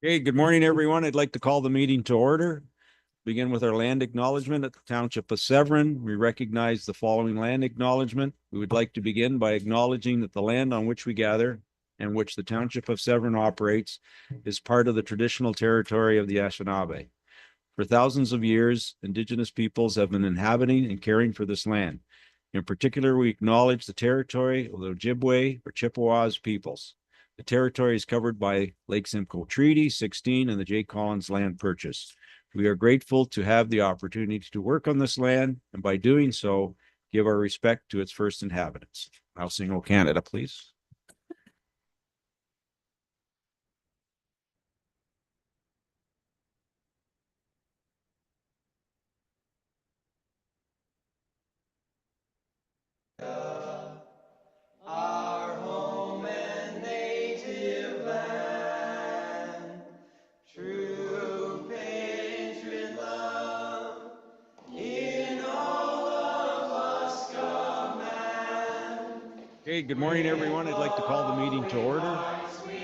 Okay, good morning, everyone. I'd like to call the meeting to order. Begin with our land acknowledgement at the Township of Severn. We recognize the following land acknowledgement. We would like to begin by acknowledging that the land on which we gather and which the Township of Severn operates is part of the traditional territory of the Anishinaabe. For thousands of years, Indigenous peoples have been inhabiting and caring for this land. In particular, we acknowledge the territory of the Ojibwe or Chippewas peoples. The territory is covered by Lake Simcoe Treaty 16 and the J. Collins land purchase. We are grateful to have the opportunity to work on this land, and by doing so, give our respect to its first inhabitants. I'll sing O Canada, please. Our home and native land, true patriot love, in all of us command. Okay, good morning, everyone. I'd like to call the meeting to order.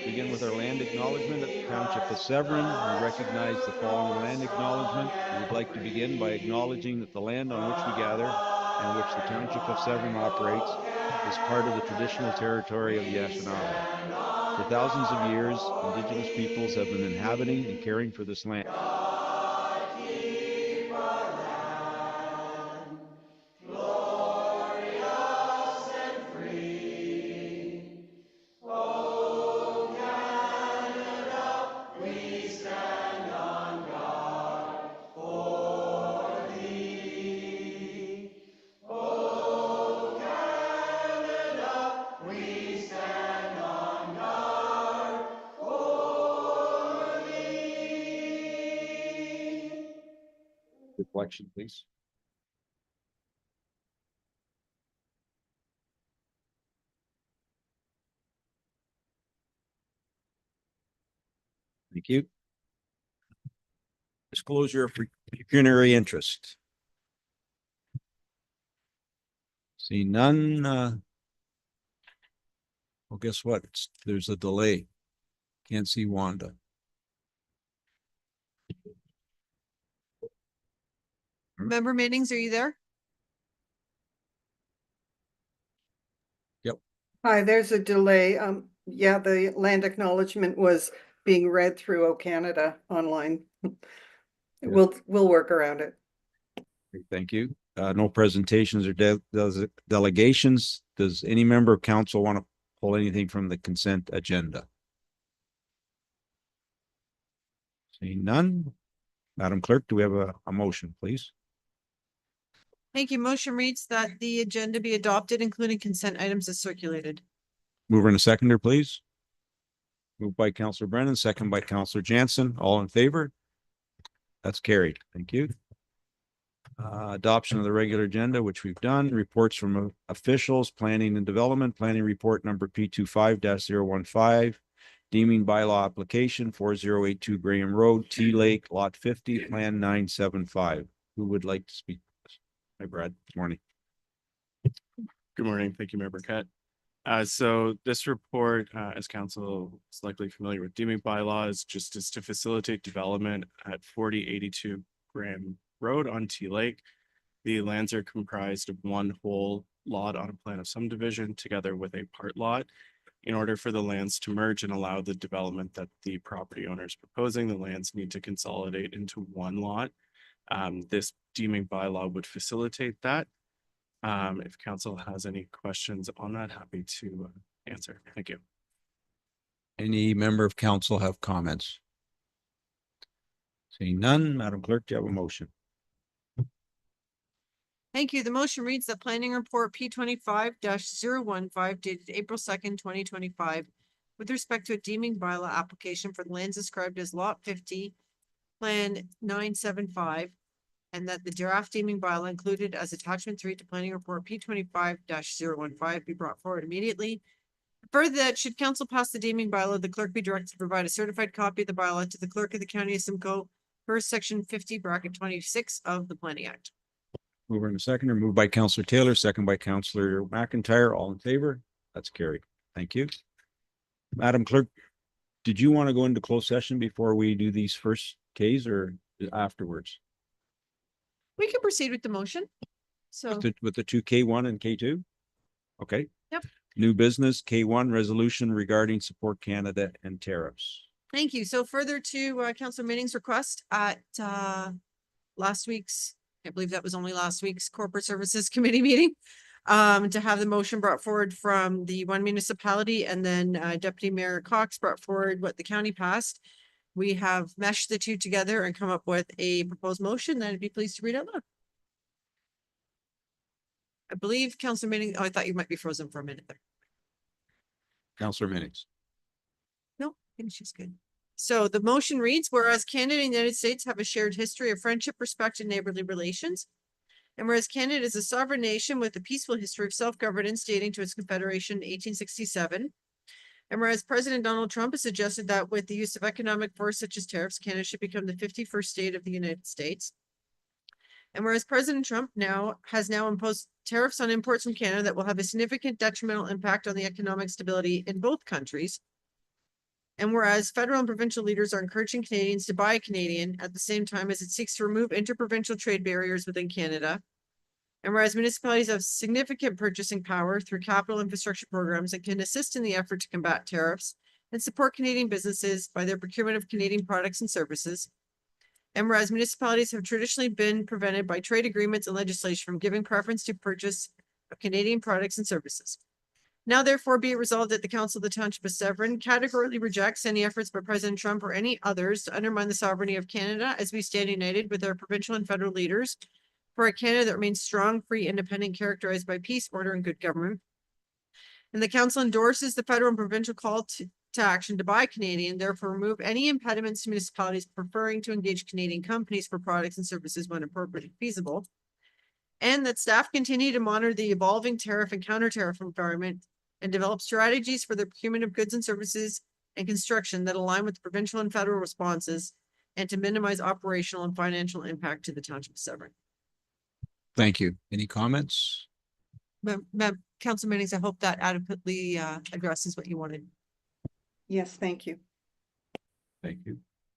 Begin with our land acknowledgement at the Township of Severn. We recognize the following land acknowledgement. We would like to begin by acknowledging that the land on which we gather and which the Township of Severn operates is part of the traditional territory of the Anishinaabe. For thousands of years, Indigenous peoples have been inhabiting and caring for this land. God keep our land glorious and free. Oh, Canada, we stand on guard for thee. Oh, Canada, we stand on guard for thee. Reflection, please. Thank you. Disclosure of pecuniary interest. See none. Well, guess what? There's a delay. Can't see Wanda. Member Meetings, are you there? Yep. Hi, there's a delay. Yeah, the land acknowledgement was being read through O Canada online. We'll work around it. Thank you. No presentations or delegations. Does any member of council want to pull anything from the consent agenda? Seeing none. Madam Clerk, do we have a motion, please? Thank you. Motion reads that the agenda be adopted, including consent items as circulated. Mover and a seconder, please. Moved by Councillor Brennan, second by Councillor Jansen. All in favor? That's carried. Thank you. Adoption of the regular agenda, which we've done. Reports from officials, planning and development, planning report number P25-015, deeming bylaw application 4082 Graham Road, T Lake, lot 50, plan 975. Who would like to speak? Hi, Brad. Good morning. Good morning. Thank you, Member Cutt. So this report, as council is likely familiar with deeming bylaws, just is to facilitate development at 4082 Graham Road on T Lake. The lands are comprised of one whole lot on a plan of subdivision together with a part lot. In order for the lands to merge and allow the development that the property owner is proposing, the lands need to consolidate into one lot. This deeming bylaw would facilitate that. If council has any questions on that, happy to answer. Thank you. Any member of council have comments? Seeing none, Madam Clerk, do you have a motion? Thank you. The motion reads that planning report P25-015 dated April 2nd, 2025, with respect to a deeming bylaw application for the lands described as lot 50, plan 975, and that the draft deeming bylaw included as attachment 3 to planning report P25-015 be brought forward immediately. Further, that should council pass the deeming bylaw, the clerk be directed to provide a certified copy of the bylaw to the clerk of the county of Simcoe per section 50(26) of the Planning Act. Mover and a seconder, moved by Councillor Taylor, second by Councillor McIntyre. All in favor? That's carried. Thank you. Madam Clerk, Did you want to go into closed session before we do these first Ks or afterwards? We can proceed with the motion. So, With the two K1 and K2? Okay. Yep. New business, K1 resolution regarding Support Canada and tariffs. thank you. So further to Councillor Manning's request at last week's, I believe that was only last week's Corporate Services Committee meeting, to have the motion brought forward from the one municipality, and then Deputy Mayor Cox brought forward what the county passed. We have meshed the two together and come up with a proposed motion that I'd be pleased to read out loud. I believe Councillor Manning, oh, I thought you might be frozen for a minute there. Councillor Minnings. No, I think she's good. So the motion reads, whereas Canada and the United States have a shared history of friendship, respect, and neighborly relations. And whereas Canada is a sovereign nation with a peaceful history of self-governance dating to its confederation in 1867. And whereas President Donald Trump has suggested that with the use of economic force such as tariffs, Canada should become the 51st state of the United States. And whereas President Trump has imposed tariffs on imports from Canada that will have a significant detrimental impact on the economic stability in both countries. And whereas federal and provincial leaders are encouraging Canadians to buy Canadian at the same time as it seeks to remove interprovincial trade barriers within Canada. And whereas municipalities have significant purchasing power through capital infrastructure programs and can assist in the effort to combat tariffs and support Canadian businesses by their procurement of Canadian products and services. And whereas municipalities have traditionally been prevented by trade agreements and legislation from giving preference to purchase of Canadian products and services. Now therefore be it resolved that the Council of the Township of Severn categorically rejects any efforts by President Trump or any others to undermine the sovereignty of Canada as we stand united with our provincial and federal leaders for a Canada that remains strong, free, independent, characterized by peace, order, and good government. And the council endorses the federal and provincial call to action to buy Canadian, therefore remove any impediments to municipalities preferring to engage Canadian companies for products and services when appropriate and feasible. And that staff continue to monitor the evolving tariff and counter-tariff environment and develop strategies for the procurement of goods and services and construction that align with the provincial and federal responses and to minimize operational and financial impact to the Township of Severn. Thank you. Any comments? Councilor Mannings, I hope that adequately addresses what you wanted. Yes, thank you. Thank you.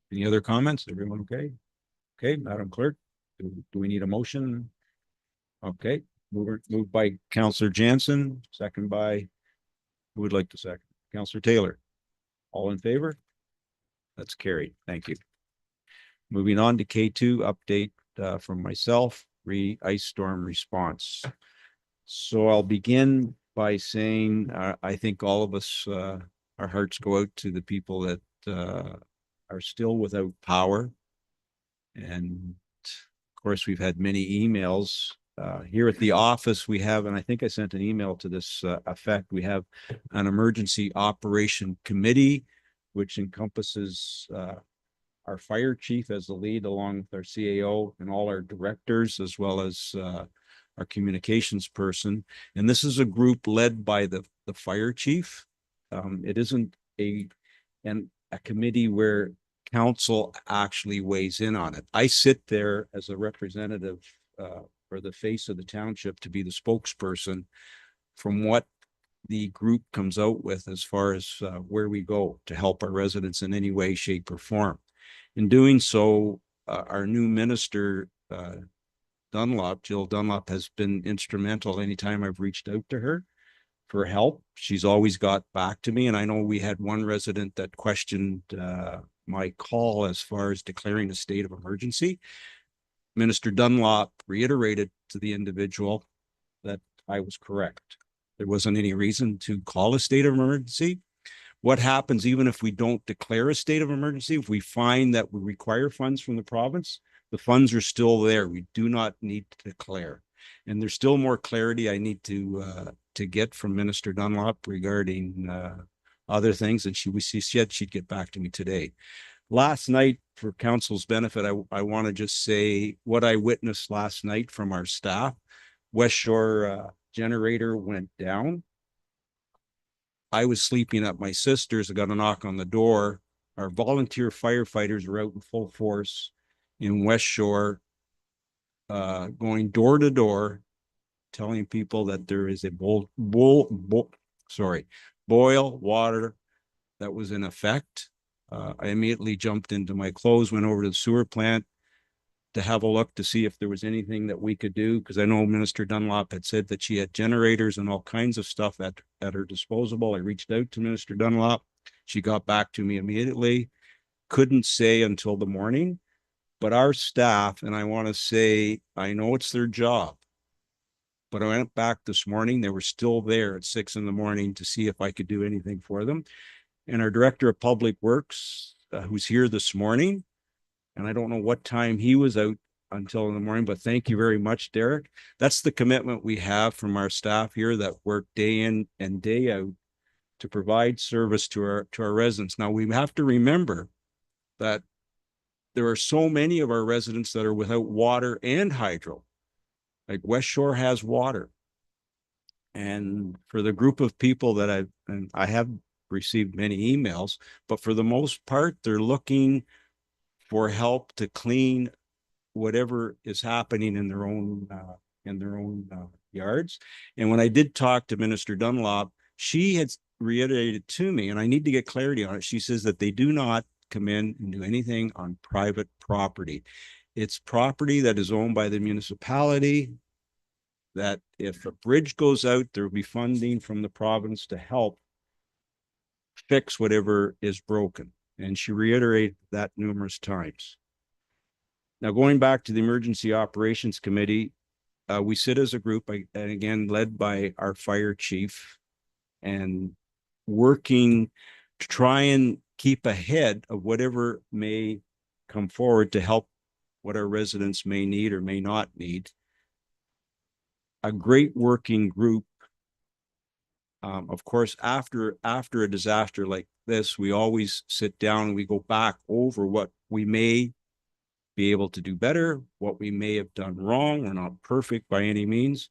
Any other comments? Everyone okay? Okay, Madam Clerk, do we need a motion? Okay, moved by Councillor Jansen, second by, who would like to second? Councillor Taylor. All in favor? That's carried. Thank you. Moving on to K2 update from myself, ice storm response. So I'll begin by saying I think all of us, our hearts go out to the people that are still without power. And of course, we've had many emails here at the office. We have, and I think I sent an email to this effect. We have an emergency operation committee, which encompasses our fire chief as the lead, along with our CAO and all our directors, as well as our communications person. And this is a group led by the fire chief. It isn't a committee where council actually weighs in on it. I sit there as a representative or the face of the township to be the spokesperson from what the group comes out with as far as where we go to help our residents in any way, shape, or form. In doing so, our new minister, Jill Dunlop, has been instrumental anytime I've reached out to her for help. She's always got back to me. And I know we had one resident that questioned my call as far as declaring a state of emergency. Minister Dunlop reiterated to the individual that I was correct. There wasn't any reason to call a state of emergency. What happens even if we don't declare a state of emergency, if we find that we require funds from the province, the funds are still there. We do not need to declare. And there's still more clarity I need to get from Minister Dunlop regarding other things. And she said she'd get back to me today. Last night, for council's benefit, I want to just say what I witnessed last night from our staff. West Shore generator went down. I was sleeping at my sister's. I got a knock on the door. Our volunteer firefighters are out in full force in West Shore, going door to door, telling people that there is a boil water that was in effect. I immediately jumped into my clothes, went over to the sewer plant to have a look to see if there was anything that we could do, because I know Minister Dunlop had said that she had generators and all kinds of stuff at her disposal. I reached out to Minister Dunlop. She got back to me immediately. Couldn't say until the morning, but our staff, and I want to say, I know it's their job, but I went back this morning. They were still there at 6 a.m. to see if I could do anything for them. And our Director of Public Works, who's here this morning, and I don't know what time he was out until in the morning, but thank you very much, Derek. That's the commitment we have from our staff here that work day in and day out to provide service to our residents. Now, we have to remember that there are so many of our residents that are without water and hydro. Like West Shore has water. And for the group of people that I have received many emails, but for the most part, they're looking for help to clean whatever is happening in their own yards. And when I did talk to Minister Dunlop, she had reiterated to me, and I need to get clarity on it. She says that they do not come in and do anything on private property. It's property that is owned by the municipality, that if a bridge goes out, there will be funding from the province to help fix whatever is broken. And she reiterated that numerous times. Now, going back to the Emergency Operations Committee, we sit as a group, and again, led by our fire chief, and working to try and keep ahead of whatever may come forward to help what our residents may need or may not need. A great working group. Of course, after a disaster like this, we always sit down and we go back over what we may be able to do better, what we may have done wrong. We're not perfect by any means,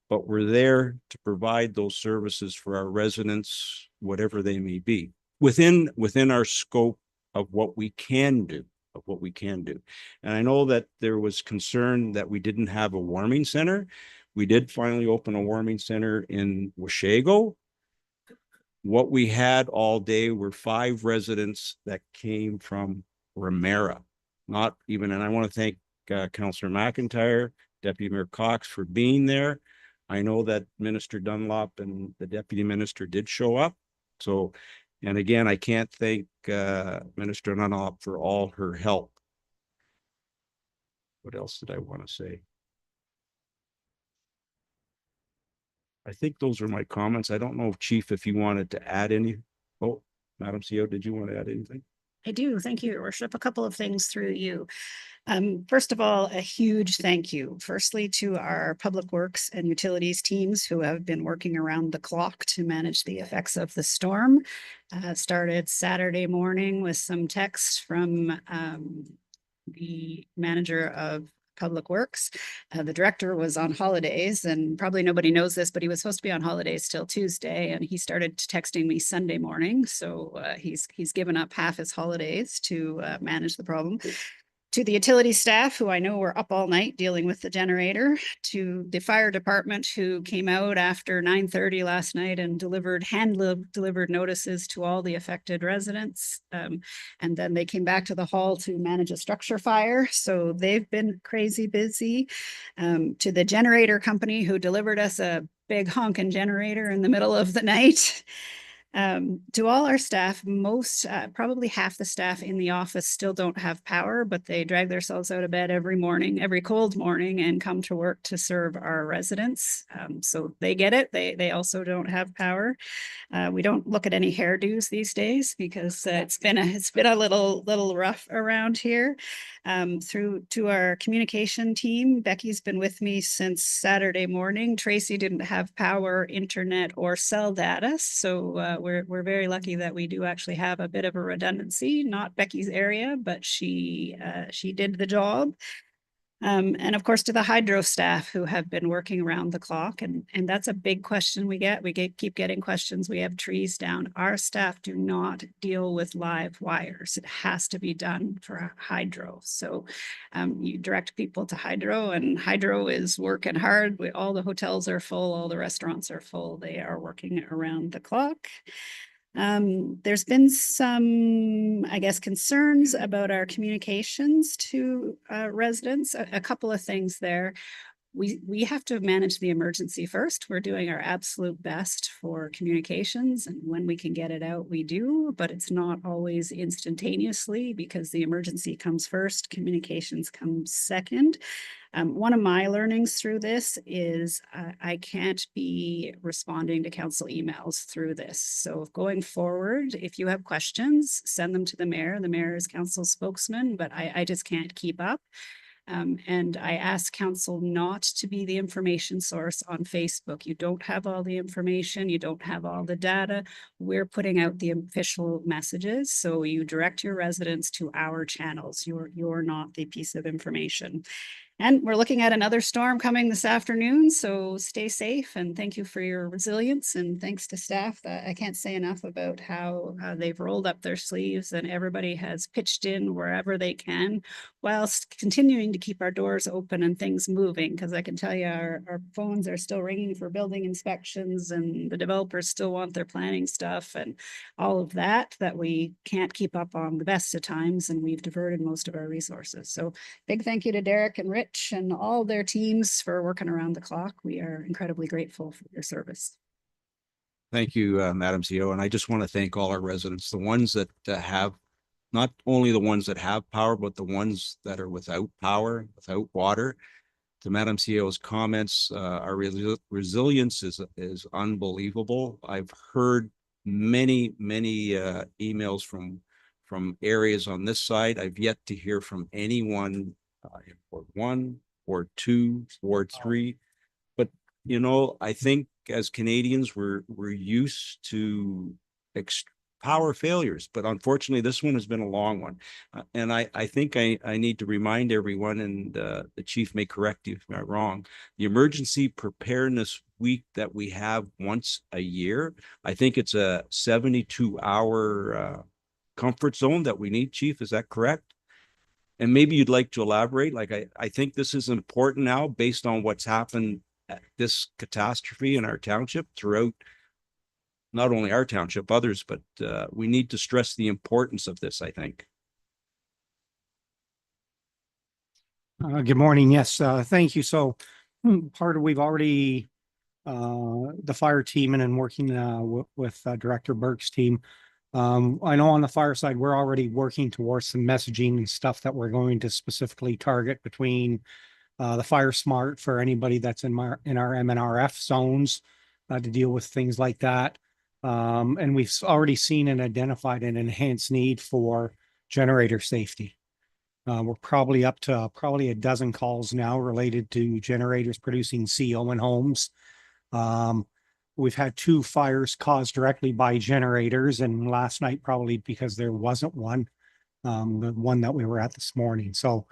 but we're there to provide those services for our residents, whatever they may be, within our scope of what we can do. And I know that there was concern that we didn't have a warming center. We did finally open a warming center in Washago. What we had all day were 5 residents that came from Ramera. Not even, and I want to thank Councillor McIntyre, Deputy Mayor Cox for being there. I know that Minister Dunlop and the Deputy Minister did show up. So, and again, I can't thank Minister Dunlop for all her help. What else did I want to say? I think those are my comments. I don't know if Chief, if you wanted to add any. Oh, Madam CEO, did you want to add anything? I do. Thank you, Your Worship. A couple of things through you. First of all, a huge thank you. Firstly, to our public works and utilities teams who have been working around the clock to manage the effects of the storm. Started Saturday morning with some text from the manager of Public Works. The director was on holidays, and probably nobody knows this, but he was supposed to be on holidays till Tuesday, and he started texting me Sunday morning. So he's given up half his holidays to manage the problem. To the utility staff, who I know were up all night dealing with the generator, to the fire department, who came out after 9:30 last night and delivered hand-delivered notices to all the affected residents. And then they came back to the hall to manage a structure fire. So they've been crazy busy. To the generator company, who delivered us a big honking generator in the middle of the night. To all our staff, probably half the staff in the office still don't have power, but they drag themselves out of bed every morning, every cold morning, and come to work to serve our residents. So they get it. They also don't have power. We don't look at any hairdos these days because it's been a little rough around here. Through to our communication team, Becky's been with me since Saturday morning. Tracy didn't have power, internet, or cell data, so we're very lucky that we do actually have a bit of a redundancy. Not Becky's area, but she did the job. And of course, to the hydro staff who have been working around the clock. And that's a big question we get. Keep getting questions. We have trees down. Our staff do not deal with live wires. It has to be done for hydro. So you direct people to hydro, and hydro is working hard. All the hotels are full. All the restaurants are full. They are working around the clock. There's been some, I guess, concerns about our communications to residents. A couple of things there. We have to manage the emergency first. We're doing our absolute best for communications, and when we can get it out, we do, but it's not always instantaneously because the emergency comes first, communications comes second. One of my learnings through this is I can't be responding to council emails through this. So going forward, if you have questions, send them to the mayor. The mayor is council spokesman, but I just can't keep up. And I ask council not to be the information source on Facebook. You don't have all the information. You don't have all the data. We're putting out the official messages. So you direct your residents to our channels. You're not the piece of information. And we're looking at another storm coming this afternoon, so stay safe and thank you for your resilience, and thanks to staff. I can't say enough about how they've rolled up their sleeves and everybody has pitched in wherever they can whilst continuing to keep our doors open and things moving, because I can tell you our phones are still ringing for building inspections and the developers still want their planning stuff and all of that we can't keep up on the best of times, and we've diverted most of our resources. So big thank you to Derek and Rich and all their teams for working around the clock. We are incredibly grateful for your service. Thank you, Madam CEO. And I just want to thank all our residents, the ones that have, not only the ones that have power, but the ones that are without power, without water. To Madam CEO's comments, our resilience is unbelievable. I've heard many emails from areas on this side. I've yet to hear from anyone in Ward 1, Ward 2, Ward 3. But, you know, I think as Canadians, we're used to power failures, but unfortunately, this one has been a long one. And I think I need to remind everyone, and the chief may correct you if I'm wrong, the emergency preparedness week that we have once a year, I think it's a 72-hour comfort zone that we need, Chief. Is that correct? And maybe you'd like to elaborate. Like, I think this is important now based on what's happened at this catastrophe in our township throughout, not only our township, others, but we need to stress the importance of this, I think. Good morning. Yes, thank you. So we've already, the fire team and working with Director Burke's team. I know on the fire side, we're already working towards some messaging and stuff that we're going to specifically target between the Fire Smart for anybody that's in our MNRF zones to deal with things like that. And we've already seen and identified an enhanced need for generator safety. We're probably up to a dozen calls now related to generators producing CO in homes. We've had 2 fires caused directly by generators, and last night probably because there wasn't one, the one that we were at this morning. So,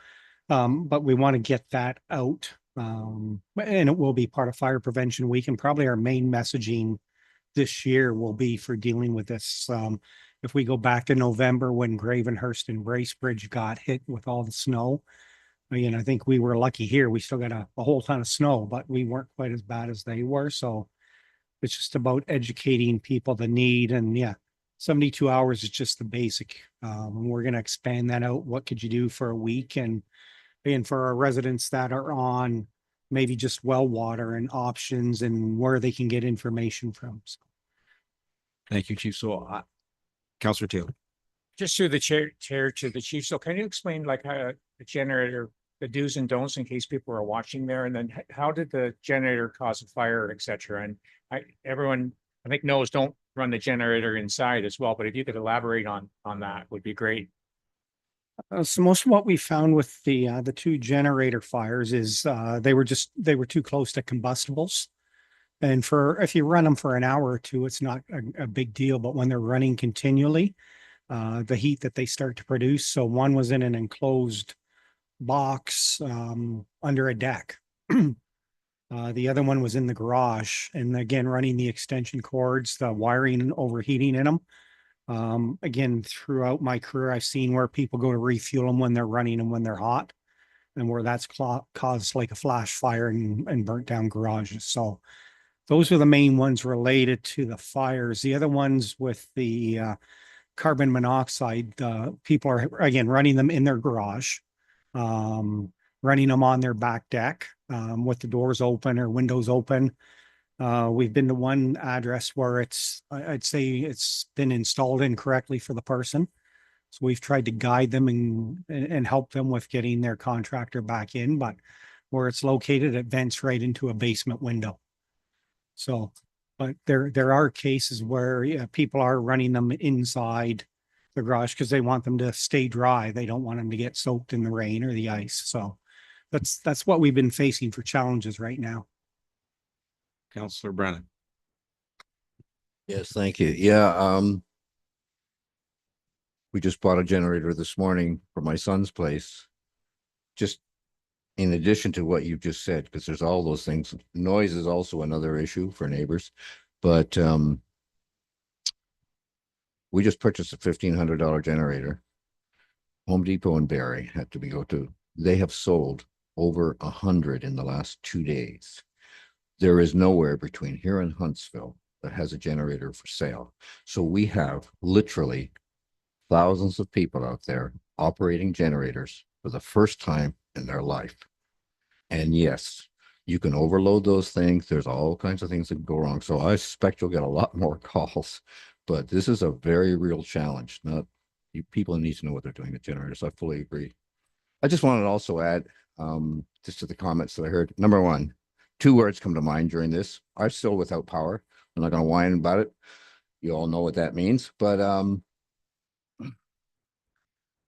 but we want to get that out, and it will be part of Fire Prevention Week, and probably our main messaging this year will be for dealing with this. If we go back to November when Gravenhurst and Bracebridge got hit with all the snow, I think we were lucky here. We still got a whole ton of snow, but we weren't quite as bad as they were. So it's just about educating people the need. And yeah, 72 hours is just the basic. We're going to expand that out. What could you do for a week? And for our residents that are on maybe just well water and options and where they can get information from. So. Thank you, Chief. So, Councillor Taylor. Just through the chair to the chief. So can you explain like how the generator, the do's and don'ts in case people are watching there, and then how did the generator cause a fire, et cetera? And everyone I think knows don't run the generator inside as well, but if you could elaborate on that would be great. So most of what we found with the 2 generator fires is they were too close to combustibles. And if you run them for an hour or 2, it's not a big deal. But when they're running continually, the heat that they start to produce. So one was in an enclosed box under a deck. The other one was in the garage, and again, running the extension cords, the wiring and overheating in them. Again, throughout my career, I've seen where people go to refuel them when they're running and when they're hot, and where that's caused like a flash fire and burnt down garages. So those are the main ones related to the fires. The other ones with the carbon monoxide, people are again running them in their garage, running them on their back deck with the doors open or windows open. We've been to one address where I'd say it's been installed incorrectly for the person. So we've tried to guide them and help them with getting their contractor back in, but where it's located, it vents right into a basement window. So, but there are cases where people are running them inside the garage because they want them to stay dry. They don't want them to get soaked in the rain or the ice. So that's what we've been facing for challenges right now. Councillor Brennan. Yes, thank you. Yeah, we just bought a generator this morning for my son's place. Just in addition to what you've just said, because there's all those things, noise is also another issue for neighbors. But we just purchased a $1,500 generator. Home Depot and Barrie had to be go to. They have sold over 100 in the last 2 days. There is nowhere between here and Huntsville that has a generator for sale. So we have literally thousands of people out there operating generators for the first time in their life. And yes, you can overload those things. There's all kinds of things that go wrong. So I suspect you'll get a lot more calls, but this is a very real challenge. Not you people need to know what they're doing with generators. I fully agree. I just wanted to also add just to the comments that I heard. Number one, 2 words come to mind during this. I'm still without power. I'm not going to whine about it. You all know what that means. But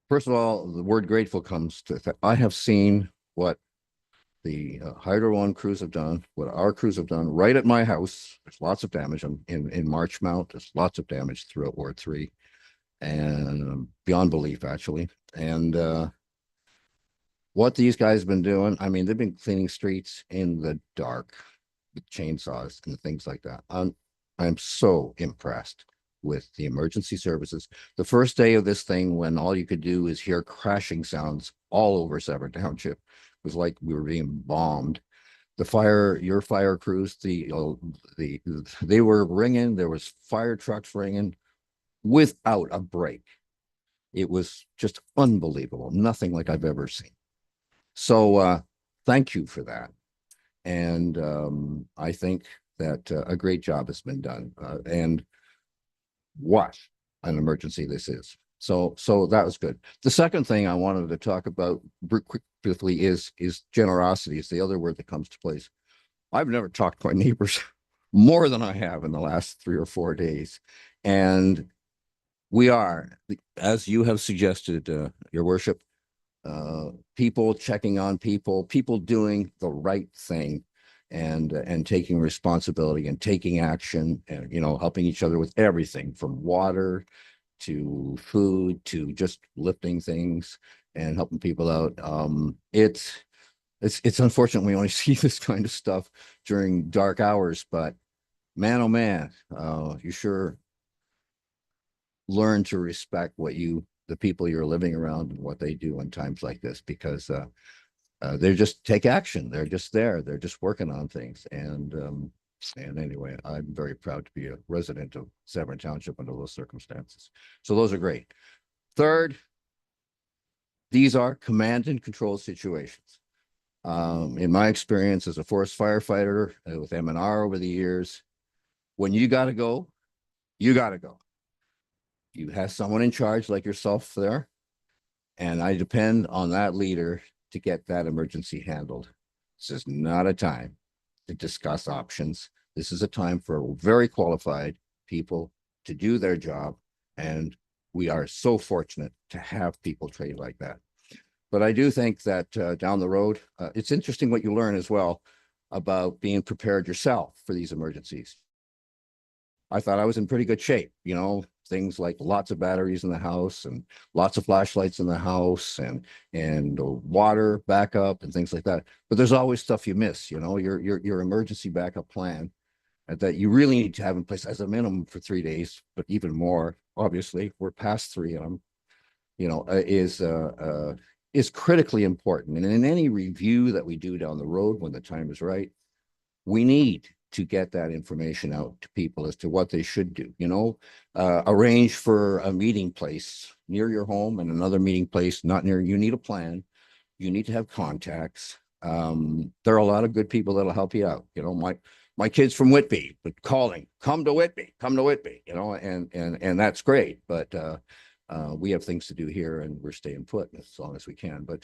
first of all, the word grateful comes to I have seen what the Hydro One crews have done, what our crews have done right at my house. There's lots of damage in Marchmount. There's lots of damage throughout Ward 3 and beyond belief, actually. And what these guys have been doing, I mean, they've been cleaning streets in the dark with chainsaws and things like that. I'm so impressed with the emergency services. The first day of this thing, when all you could do is hear crashing sounds all over Severn Township, it was like we were being bombed. Your fire crews, they were ringing. There was fire trucks ringing without a break. It was just unbelievable. Nothing like I've ever seen. So thank you for that. And I think that a great job has been done. And what an emergency this is. So that was good. The second thing I wanted to talk about briefly is generosity. Is the other word that comes to place. I've never talked to my neighbors more than I have in the last 3 or 4 days. And we are, as you have suggested, Your Worship, people checking on people doing the right thing and taking responsibility and taking action and, helping each other with everything from water to food to just lifting things and helping people out. It's unfortunate we only see this kind of stuff during dark hours, but man, oh man, you sure learn to respect the people you're living around and what they do in times like this, because they just take action. They're just there. They're just working on things. And anyway, I'm very proud to be a resident of Severn Township under those circumstances. So those are great. Third, these are command and control situations. In my experience as a forest firefighter with M&R over the years, when you got to go, you got to go. You have someone in charge like yourself there, and I depend on that leader to get that emergency handled. This is not a time to discuss options. This is a time for very qualified people to do their job, and we are so fortunate to have people trained like that. But I do think that down the road, it's interesting what you learn as well about being prepared yourself for these emergencies. I thought I was in pretty good shape, things like lots of batteries in the house and lots of flashlights in the house and water backup and things like that. But there's always stuff you miss, your emergency backup plan that you really need to have in place as a minimum for 3 days, but even more. Obviously, we're past 3, and is critically important. And in any review that we do down the road when the time is right, we need to get that information out to people as to what they should do, arrange for a meeting place near your home and another meeting place not near. You need a plan. You need to have contacts. There are a lot of good people that'll help you out. My kid's from Whitby, but calling, come to Whitby, and that's great. But we have things to do here and we're staying put as long as we can. But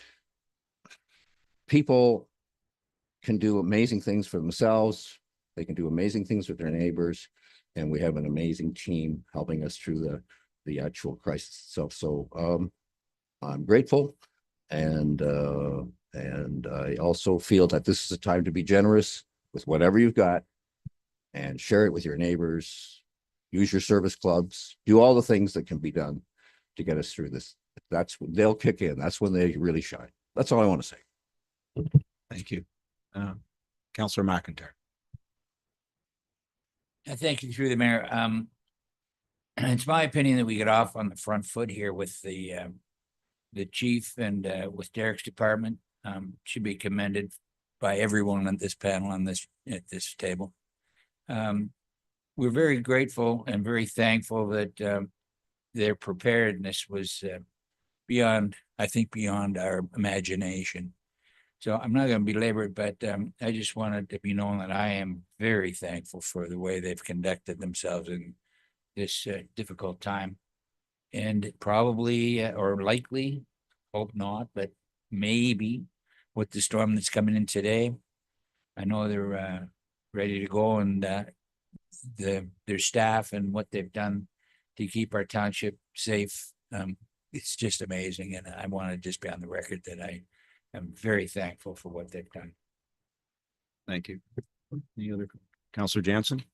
people can do amazing things for themselves. They can do amazing things with their neighbors. And we have an amazing team helping us through the actual crisis itself. So I'm grateful. And I also feel that this is a time to be generous with whatever you've got and share it with your neighbors. Use your service clubs, do all the things that can be done to get us through this. That's when they'll kick in. That's when they really shine. That's all I want to say. Thank you. Councillor McIntyre. Thank you through the mayor. It's my opinion that we get off on the front foot here with the chief and with Derek's department. Should be commended by everyone on this panel at this table. We're very grateful and very thankful that their preparedness was beyond our imagination. So I'm not going to belabor it, but I just wanted to be known that I am very thankful for the way they've conducted themselves in this difficult time. And probably or likely, hope not, but maybe with the storm that's coming in today, I know they're ready to go, and their staff and what they've done to keep our township safe. It's just amazing. And I want to just be on the record that I am very thankful for what they've done. Thank you. Any other? Councillor Jansen?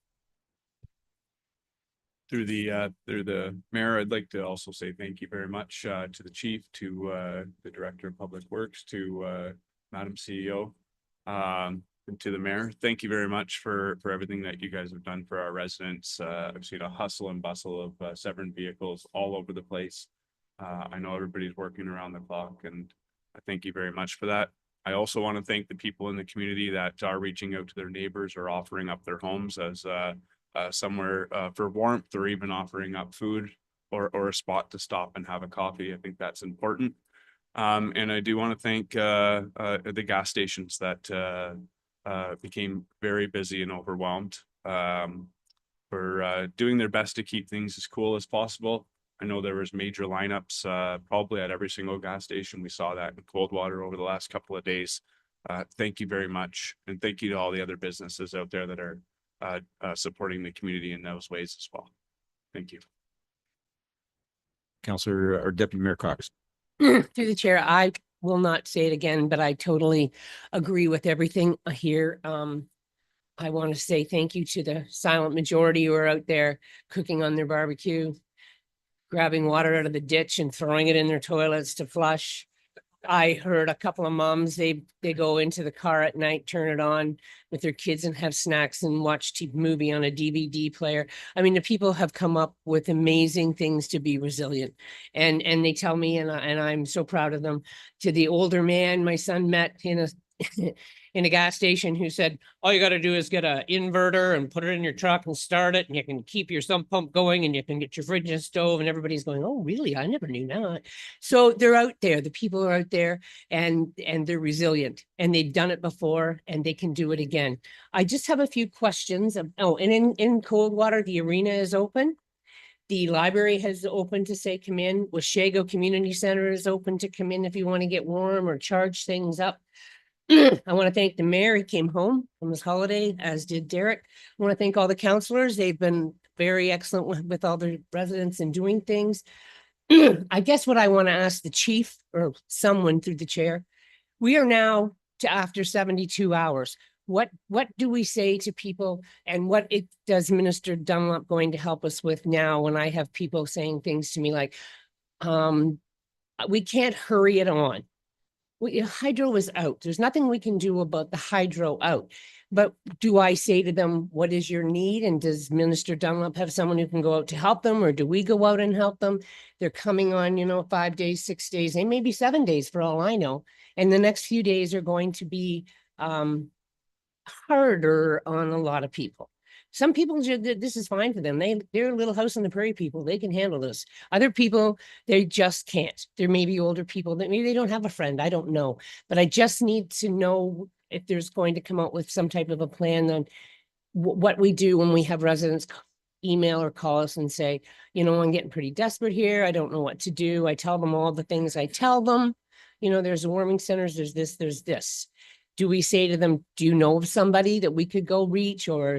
Through the mayor, I'd like to also say thank you very much to the chief, to the director of public works, to Madam CEO, and to the mayor. Thank you very much for everything that you guys have done for our residents. I've seen a hustle and bustle of Severn vehicles all over the place. I know everybody's working around the clock, and I thank you very much for that. I also want to thank the people in the community that are reaching out to their neighbors or offering up their homes as somewhere for warmth, or even offering up food or a spot to stop and have a coffee. I think that's important. And I do want to thank the gas stations that became very busy and overwhelmed for doing their best to keep things as cool as possible. I know there was major lineups probably at every single gas station. We saw that in Coldwater over the last couple of days. Thank you very much. And thank you to all the other businesses out there that are supporting the community in those ways as well. Thank you. Councillor or Deputy Mayor Cox. Through the chair, I will not say it again, but I totally agree with everything here. I want to say thank you to the silent majority who are out there cooking on their barbecue, grabbing water out of the ditch and throwing it in their toilets to flush. I heard a couple of moms, they go into the car at night, turn it on with their kids and have snacks and watch TV movie on a DVD player. I mean, the people have come up with amazing things to be resilient. And they tell me, and I'm so proud of them. To the older man my son met in a in a gas station who said, all you got to do is get an inverter and put it in your truck and start it, and you can keep your sump pump going, and you can get your fridge and stove. And everybody's going, oh, really? I never knew that. So they're out there. The people are out there, and they're resilient, and they've done it before, and they can do it again. I just have a few questions. Oh, and in Coldwater, the arena is open. The library has opened to say come in. Washago Community Center is open to come in if you want to get warm or charge things up. I want to thank the mayor. He came home from his holiday, as did Derek. I want to thank all the councillors. They've been very excellent with all the residents and doing things. I guess what I want to ask the chief or someone through the chair, we are now to after 72 hours. What do we say to people, and what does Minister Dunlop going to help us with now when I have people saying things to me like, we can't hurry it on. Hydro is out. There's nothing we can do about the hydro out. But do I say to them, what is your need? And does Minister Dunlop have someone who can go out to help them? Or do we go out and help them? They're coming on, 5 days, 6 days, they may be 7 days for all I know. And the next few days are going to be harder on a lot of people. Some people, this is fine for them. They're little house on the prairie people. They can handle this. Other people, they just can't. There may be older people that maybe they don't have a friend. I don't know. But I just need to know if there's going to come out with some type of a plan on what we do when we have residents email or call us and say, you know, I'm getting pretty desperate here. I don't know what to do. I tell them all the things I tell them. You know, there's warming centers, there's this, there's this. Do we say to them, do you know of somebody that we could go reach, or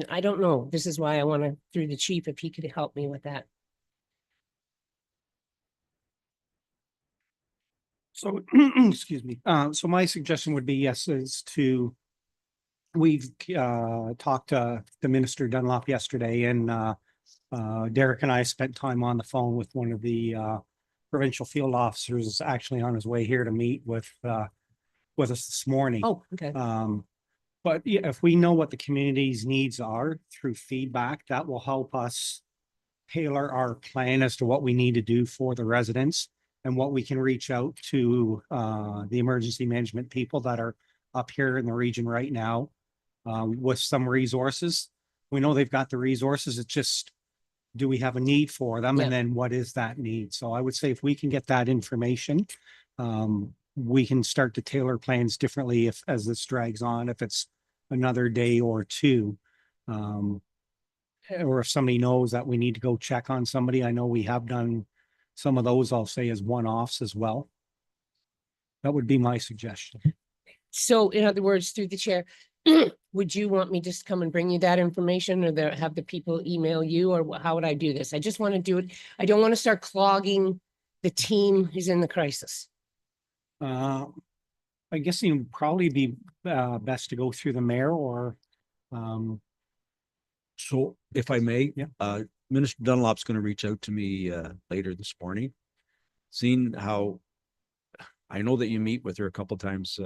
I don't know. This is why I want to, through the chief, if he could help me with that. So, excuse me. So my suggestion would be, yes, we've talked to the Minister Dunlop yesterday, and Derek and I spent time on the phone with one of the provincial field officers, actually on his way here to meet with us this morning. Oh, okay. But yeah, if we know what the community's needs are through feedback, that will help us tailor our plan as to what we need to do for the residents, and what we can reach out to the emergency management people that are up here in the region right now with some resources. We know they've got the resources. It's just, do we have a need for them? Yeah. And then what is that need? So I would say if we can get that information, we can start to tailor plans differently as this drags on, if it's another day or two. Or if somebody knows that we need to go check on somebody. I know we have done some of those, I'll say, as one-offs as well. That would be my suggestion. So in other words, through the chair, would you want me just to come and bring you that information, or have the people email you, or how would I do this? I just want to do it. I don't want to start clogging the team who's in the crisis. I guess it would probably be best to go through the mayor, or So if I may, Yeah. Minister Dunlop's going to reach out to me later this morning. Seeing how I know that you meet with her a couple times,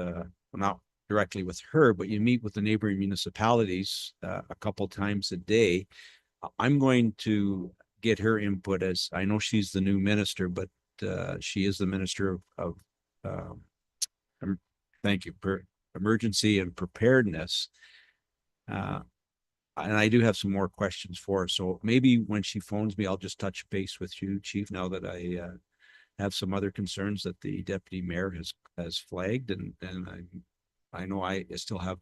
not directly with her, but you meet with the neighboring municipalities a couple times a day. I'm going to get her input, as I know she's the new minister, but she is the minister of thank you, emergency and preparedness. And I do have some more questions for her. So maybe when she phones me, I'll just touch base with you, Chief, now that I have some other concerns that the deputy mayor has flagged, and I know I still have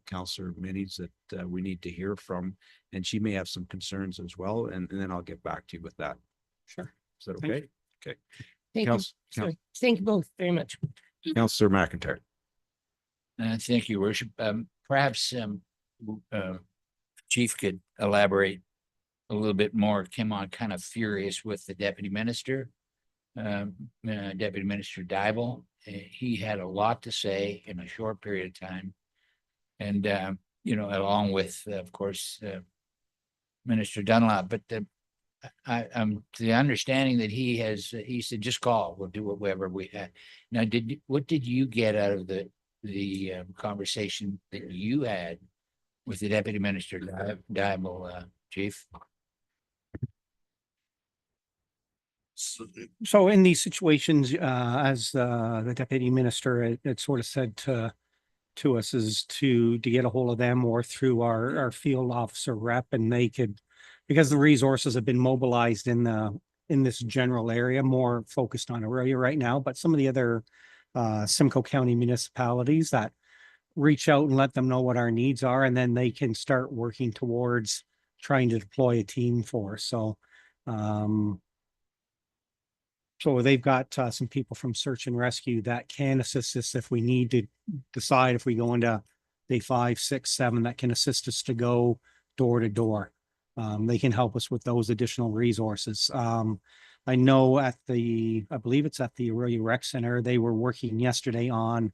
Councillor Minnies that we need to hear from, and she may have some concerns as well, and then I'll get back to you with that. Sure. Is that Thank okay? Okay. Thank you. Sorry. Thank you both very much. Councillor McIntyre. Thank you, Worship. Perhaps Chief could elaborate a little bit more. Came on kind of furious with the deputy minister, Deputy Minister Dybel. He had a lot to say in a short period of time, and you know, along with, of course, Minister Dunlop. But I'm to the understanding that he said, just call. We'll do whatever we have. Now, what did you get out of the conversation that you had with the Deputy Minister Dybel, Chief? So in these situations, as the deputy minister had sort of said to us, is to get a hold of them, or through our field officer rep, and they could, because the resources have been mobilized in this general area, more focused on Orillia right now, but some of the other Simcoe County municipalities, that reach out and let them know what our needs are, and then they can start working towards trying to deploy a team for. So they've got some people from search and rescue that can assist us if we need to decide if we go into day 5, 6, 7, that can assist us to go door to door. They can help us with those additional resources. I know I believe it's at the Orillia Rec Center, they were working yesterday on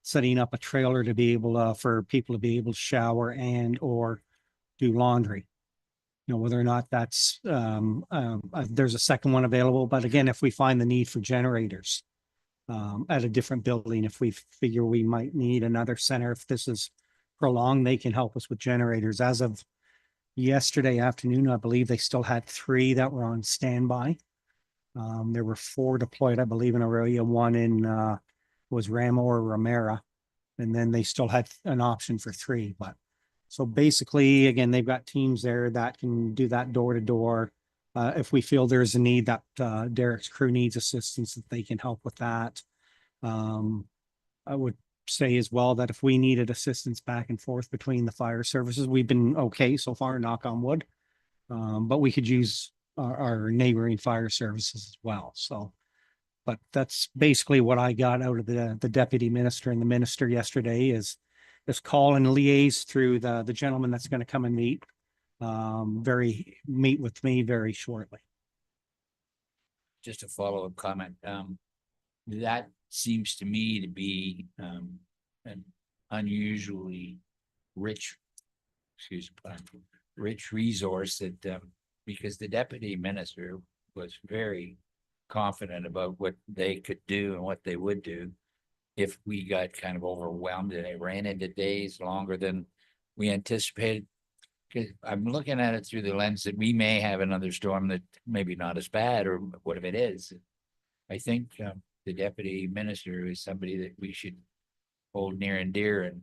setting up a trailer to be able for people to be able to shower and or do laundry. You know, whether or not that's there's a second one available, but again, if we find the need for generators at a different building, if we figure we might need another center, if this is prolonged, they can help us with generators. As of yesterday afternoon, I believe they still had 3 that were on standby. There were 4 deployed, I believe, in Orillia. One in was Ramo or Ramera. And then they still had an option for 3, but so basically, again, they've got teams there that can do that door to door. If we feel there's a need that Derek's crew needs assistance, that they can help with that. I would say as well that if we needed assistance back and forth between the fire services, we've been okay so far, knock on wood. But we could use our neighboring fire services as well. So, but that's basically what I got out of the deputy minister and the minister yesterday is call and liaise through the gentleman that's going to come and meet with me very shortly. Just a follow-up comment. That seems to me to be an unusually rich, rich resource that because the deputy minister was very confident about what they could do and what they would do if we got kind of overwhelmed and it ran into days longer than we anticipated. Because I'm looking at it through the lens that we may have another storm that maybe not as bad, or what if it is. I think the deputy minister is somebody that we should hold near and dear and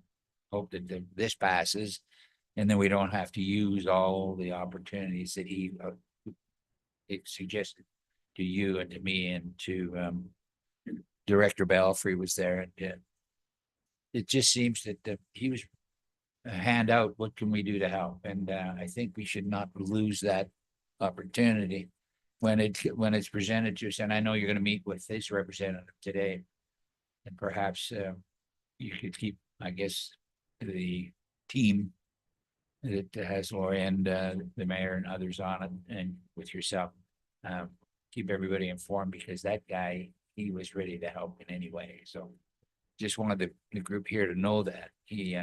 hope that this passes. And then we don't have to use all the opportunities that he suggested to you and to me and to Director Belfry was there. And it just seems that he was a handout. What can we do to help? And I think we should not lose that opportunity when it's presented to us. And I know you're going to meet with his representative today. And perhaps you could keep, I guess, the team that has Lori and the mayor and others on it, and with yourself, keep everybody informed, because that guy, he was ready to help in any way. So just wanted the group here to know that he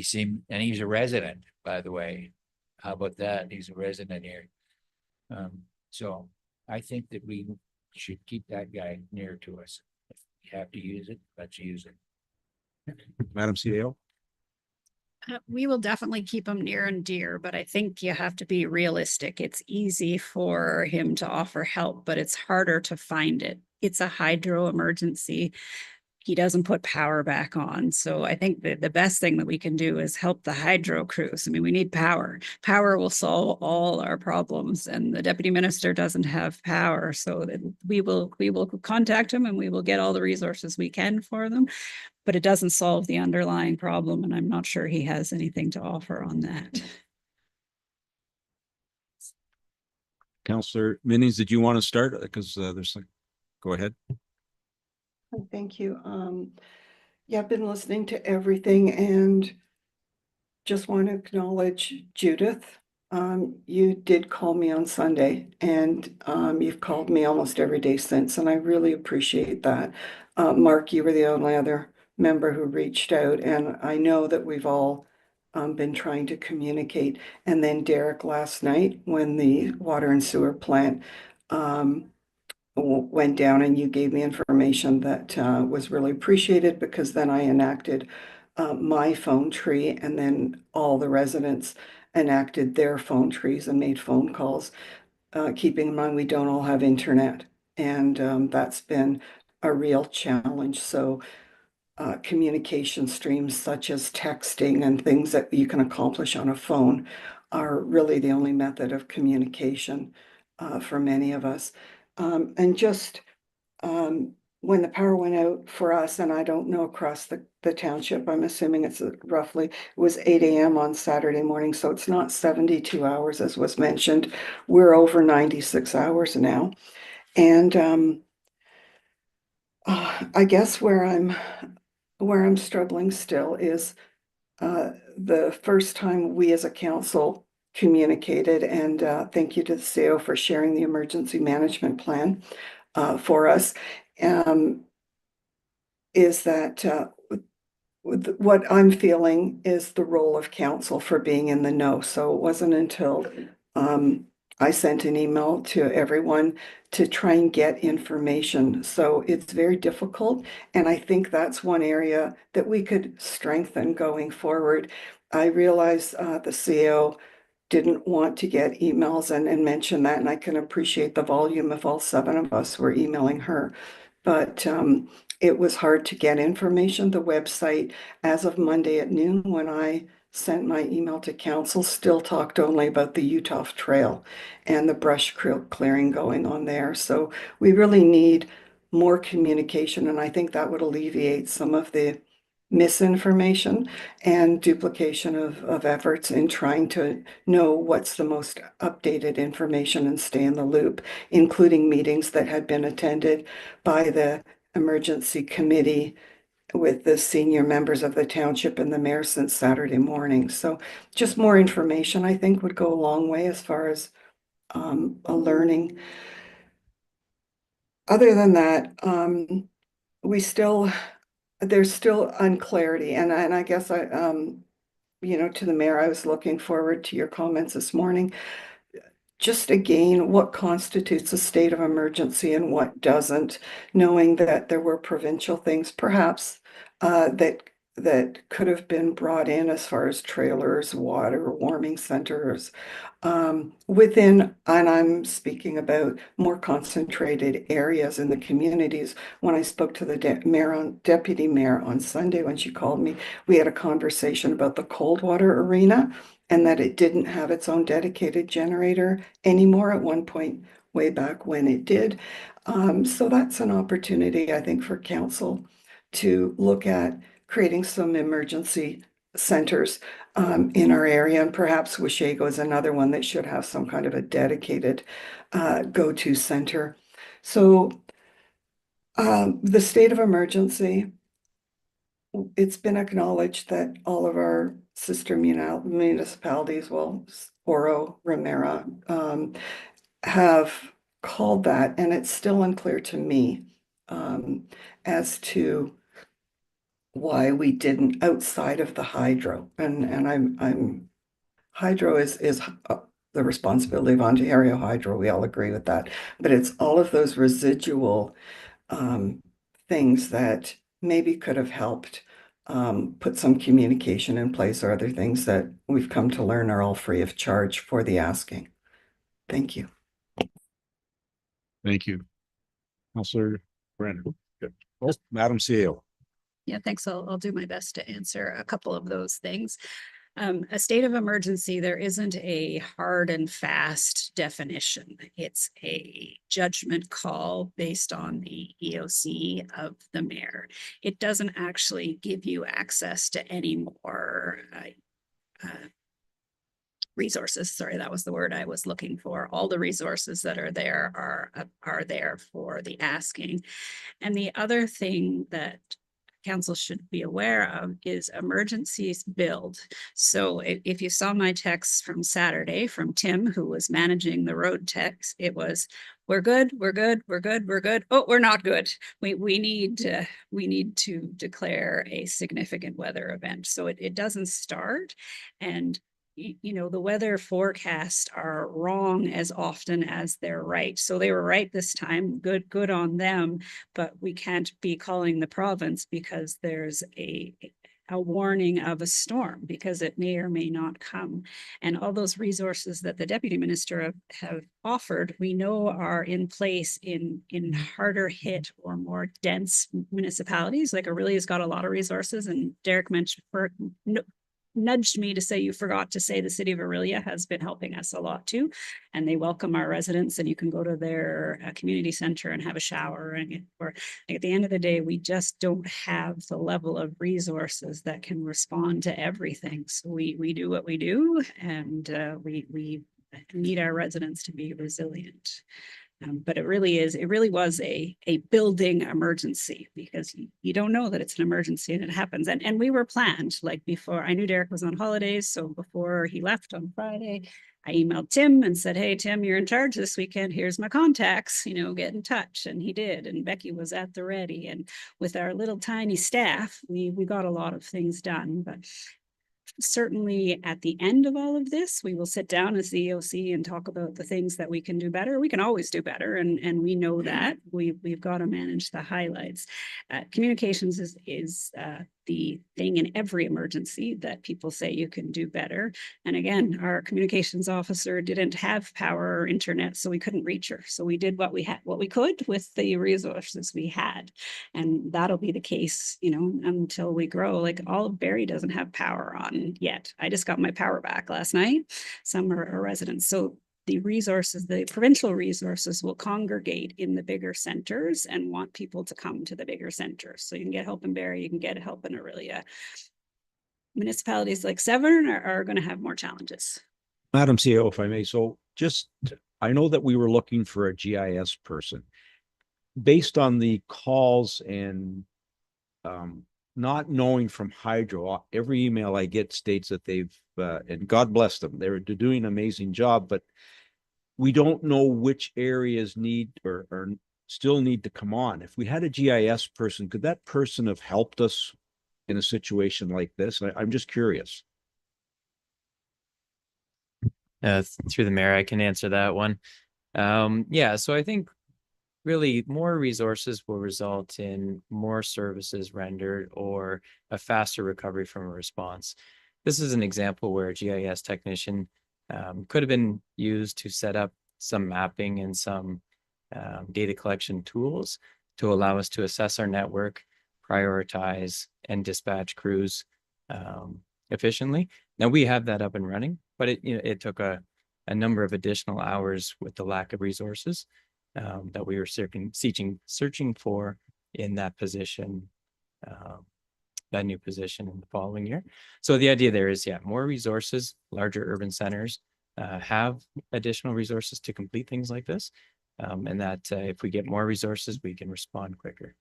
seemed, and he's a resident, by the way. How about that? He's a resident here. So I think that we should keep that guy near to us. If we have to use it, let's use it. Madam CEO. We will definitely keep him near and dear, but I think you have to be realistic. It's easy for him to offer help, but it's harder to find it. It's a hydro emergency. He doesn't put power back on. So I think that the best thing that we can do is help the hydro crews. I mean, we need power. Power will solve all our problems, and the deputy minister doesn't have power. So that we will contact him and we will get all the resources we can for them, but it doesn't solve the underlying problem. And I'm not sure he has anything to offer on that. Councillor Minnings, did you want to start? Because there's like, go ahead. Thank you. Yeah, I've been listening to everything and just want to acknowledge Judith. You did call me on Sunday, and you've called me almost every day since, and I really appreciate that. Mark, you were the only other member who reached out, and I know that we've all been trying to communicate. And then Derek last night, when the water and sewer plant went down, and you gave me information that was really appreciated, because then I enacted my phone tree, and then all the residents enacted their phone trees and made phone calls, keeping in mind we don't all have internet, and that's been a real challenge. So communication streams such as texting and things that you can accomplish on a phone are really the only method of communication for many of us. And just when the power went out for us, and I don't know across the township, I'm assuming it's roughly, it was 8 a.m. on Saturday morning. So it's not 72 hours as was mentioned. We're over 96 hours now. And I guess where I'm struggling still is the first time we as a council communicated, and thank you to the CEO for sharing the emergency management plan for us, is that what I'm feeling is the role of council for being in the know. So it wasn't until I sent an email to everyone to try and get information. So it's very difficult. And I think that's one area that we could strengthen going forward. I realize the CEO didn't want to get emails and mention that, and I can appreciate the volume if all 7 of us were emailing her. But it was hard to get information. The website, as of Monday at noon, when I sent my email to council, still talked only about the Utah Trail and the brush clearing going on there. So we really need more communication, and I think that would alleviate some of the misinformation and duplication of efforts in trying to know what's the most updated information and stay in the loop, including meetings that had been attended by the emergency committee with the senior members of the township and the mayor since Saturday morning. So just more information, I think, would go a long way as far as a learning. Other than that, there's still unclarity, and I guess to the mayor, I was looking forward to your comments this morning. Just again, what constitutes a state of emergency and what doesn't, knowing that there were provincial things perhaps that could have been brought in as far as trailers, water, warming centers, within, and I'm speaking about more concentrated areas in the communities. When I spoke to the deputy mayor on Sunday, when she called me, we had a conversation about the Coldwater Arena and that it didn't have its own dedicated generator anymore at one point way back when it did. So that's an opportunity, I think, for council to look at creating some emergency centers in our area, and perhaps Washego is another one that should have some kind of a dedicated go-to center. So the state of emergency, it's been acknowledged that all of our sister municipalities, well, Oro, Remuneration, have called that, and it's still unclear to me as to why we didn't outside of the hydro. And I'm hydro is the responsibility of Ontario Hydro. We all agree with that. But it's all of those residual things that maybe could have helped put some communication in place, or other things that we've come to learn are all free of charge for the asking. Thank you. Thank you. Councillor Brennan. Good. Oh, Madam CEO. Yeah, thanks. I'll do my best to answer a couple of those things. A state of emergency, there isn't a hard and fast definition. It's a judgment call based on the EOC of the mayor. It doesn't actually give you access to any more resources. Sorry, that was the word I was looking for. All the resources that are there are there for the asking. And the other thing that council should be aware of is emergencies build. So if you saw my text from Saturday from Tim, who was managing the road text, it was, we're good, we're good, we're good, we're good. Oh, we're not good. We need to declare a significant weather event. So it doesn't start. And the weather forecasts are wrong as often as they're right. So they were right this time, good on them, but we can't be calling the province because there's a warning of a storm, because it may or may not come. And all those resources that the deputy minister have offered, we know are in place in harder hit or more dense municipalities. Like Orillia has got a lot of resources, and Derek mentioned nudged me to say you forgot to say the city of Orillia has been helping us a lot too, and they welcome our residents, and you can go to their community center and have a shower. And or at the end of the day, we just don't have the level of resources that can respond to everything. So we do what we do, and we need our residents to be resilient. But it really was a building emergency, because you don't know that it's an emergency and it happens. And we were planned, like before. I knew Derek was on holidays, so before he left on Friday, I emailed Tim and said, hey, Tim, you're in charge this weekend. Here's my contacts, get in touch. And he did. And Becky was at the ready. And with our little tiny staff, we got a lot of things done. But certainly at the end of all of this, we will sit down as the EOC and talk about the things that we can do better. We can always do better, and we know that. We've got to manage the highlights. Communications is the thing in every emergency that people say you can do better. And again, our communications officer didn't have power or internet, so we couldn't reach her. So we did what we had, what we could with the resources we had. And that'll be the case, you know, until we grow. Like all of Barrie doesn't have power on yet. I just got my power back last night. Some are residents. So the resources, the provincial resources will congregate in the bigger centers and want people to come to the bigger centers. So you can get help in Barrie, you can get help in Orillia. Municipalities like Severn are going to have more challenges. Madam CEO, if I may, so just, I know that we were looking for a GIS person. Based on the calls and not knowing from Hydro, every email I get states that they've, and God bless them, they're doing an amazing job, but we don't know which areas need or still need to come on. If we had a GIS person, could that person have helped us in a situation like this? I'm just curious. Through the mayor, I can answer that one. Yeah, so I think really more resources will result in more services rendered or a faster recovery from a response. This is an example where a GIS technician could have been used to set up some mapping and some data collection tools to allow us to assess our network, prioritize, and dispatch crews efficiently. Now we have that up and running, but it took a number of additional hours with the lack of resources that we were searching for in that position, that new position in the following year. So the idea there is, yeah, more resources, larger urban centers have additional resources to complete things like this. And that if we get more resources, we can respond quicker.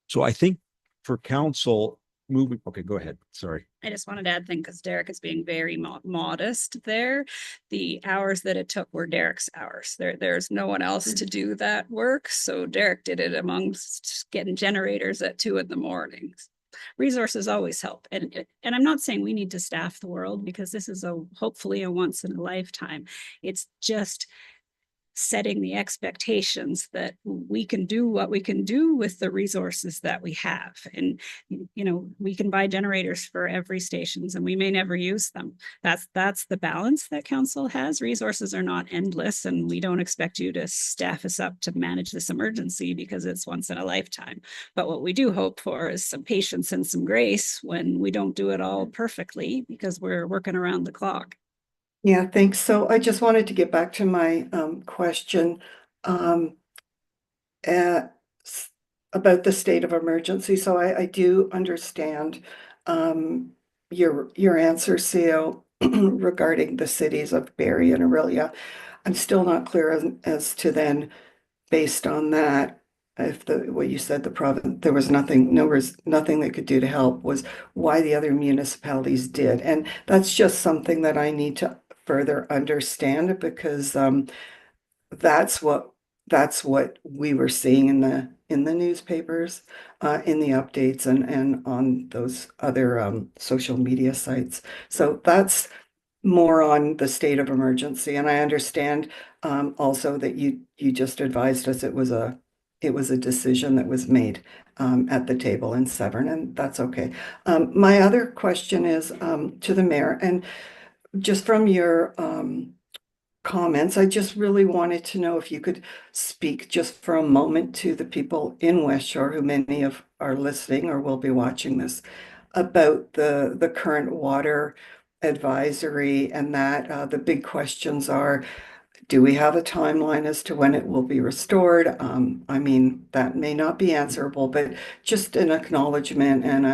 So I think for council moving, okay, go ahead. Sorry. I just wanted to add thing because Derek is being very modest there. The hours that it took were Derek's hours. There's no one else to do that work. So Derek did it amongst getting generators at 2 a.m. Resources always help. And I'm not saying we need to staff the world because this is hopefully a once in a lifetime. It's just setting the expectations that we can do what we can do with the resources that we have. And, you know, we can buy generators for every stations and we may never use them. That's the balance that council has. Resources are not endless and we don't expect you to staff us up to manage this emergency because it's once in a lifetime. But what we do hope for is some patience and some grace when we don't do it all perfectly because we're working around the clock. Yeah, thanks. So I just wanted to get back to my question about the state of emergency. So I do understand your answer, CEO, regarding the cities of Barrie and Orillia. I'm still not clear as to then, based on that, if what you said, the province, there was nothing they could do to help, was why the other municipalities did. And that's just something that I need to further understand because that's what we were seeing in the newspapers, in the updates and on those other social media sites. So that's more on the state of emergency. And I understand also that you just advised us it was a decision that was made at the table in Severn, and that's okay. My other question is to the mayor, and just from your comments, I just really wanted to know if you could speak just for a moment to the people in West Shore, who many of are listening or will be watching this, about the current water advisory, and that the big questions are, do we have a timeline as to when it will be restored? I mean, that may not be answerable, but just an acknowledgement and